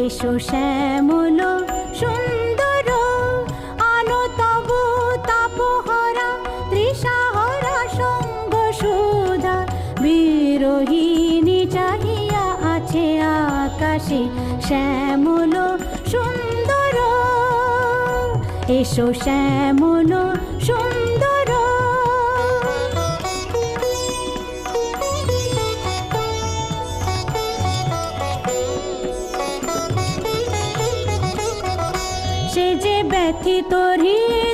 এসো শ্যামল সুন্দর, আনো তব তাপহরা তৃষাহরা সঙ্গ সুধা। বিরোহিণী চাহিয়া আছে আকাশে শ্যামল সুন্দর, এসো শ্যামল সুন্দর। সে যে ব্যথিত হৃদয়